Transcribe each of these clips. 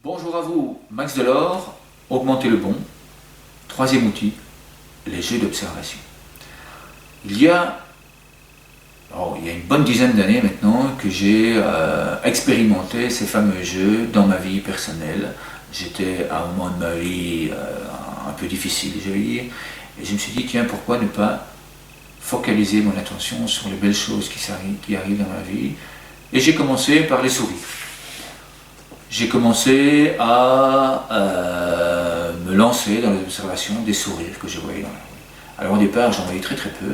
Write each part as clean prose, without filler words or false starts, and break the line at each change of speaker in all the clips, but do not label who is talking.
Bonjour à vous, Max Delors, augmenter le bon. Troisième outil, les jeux d'observation. Il y a une bonne dizaine d'années maintenant que j'ai expérimenté ces fameux jeux dans ma vie personnelle. J'étais à un moment de ma vie un peu difficile, je vais dire, et je me suis dit, tiens, pourquoi ne pas focaliser mon attention sur les belles choses qui arrivent dans ma vie. Et j'ai commencé par les sourires. J'ai commencé à me lancer dans l'observation des sourires que je voyais dans la rue. Alors au départ, j'en voyais très très peu,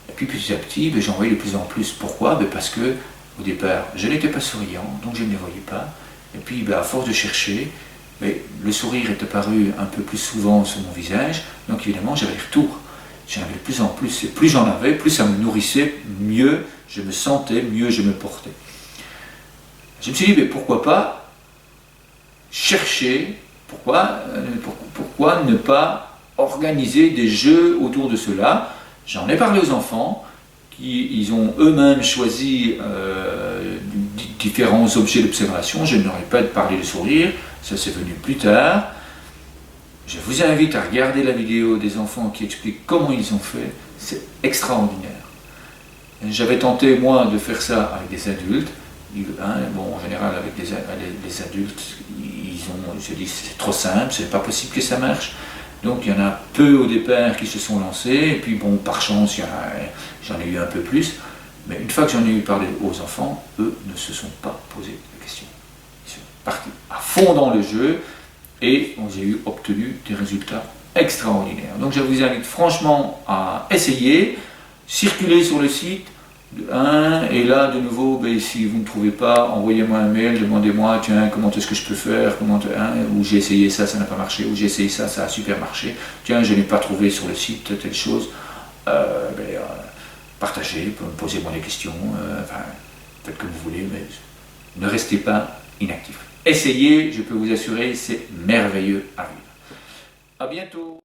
et puis petit à petit, j'en voyais de plus en plus. Pourquoi? Parce que au départ, je n'étais pas souriant, donc je ne les voyais pas. Et puis à force de chercher, le sourire est apparu un peu plus souvent sur mon visage, donc évidemment j'avais les retours. J'en avais de plus en plus, et plus j'en avais, plus ça me nourrissait, mieux je me sentais, mieux je me portais. Je me suis dit, pourquoi pas chercher, pourquoi ne pas organiser des jeux autour de cela. J'en ai parlé aux enfants, ils ont eux-mêmes choisi différents objets d'observation. Je ne leur ai pas parlé de sourire, ça c'est venu plus tard. Je vous invite à regarder la vidéo des enfants qui expliquent comment ils ont fait, c'est extraordinaire. J'avais tenté moi de faire ça avec des adultes. En général avec les adultes, ils se disent c'est trop simple, c'est pas possible que ça marche. Donc il y en a peu au départ qui se sont lancés, et puis par chance j'en ai eu un peu plus. Mais une fois que j'en ai eu parlé aux enfants, eux ne se sont pas posé de questions. Ils sont partis à fond dans le jeu, et j'ai obtenu des résultats extraordinaires. Donc je vous invite franchement à essayer, circuler sur le site, et là de nouveau, si vous ne trouvez pas, envoyez-moi un mail, demandez-moi, tiens, comment est-ce que je peux faire, ou j'ai essayé ça, ça n'a pas marché, ou j'ai essayé ça, ça a super marché, tiens, je n'ai pas trouvé sur le site telle chose. Partagez, posez-moi des questions, faites comme vous voulez, mais ne restez pas inactif. Essayez, je peux vous assurer, c'est merveilleux à vivre. À bientôt.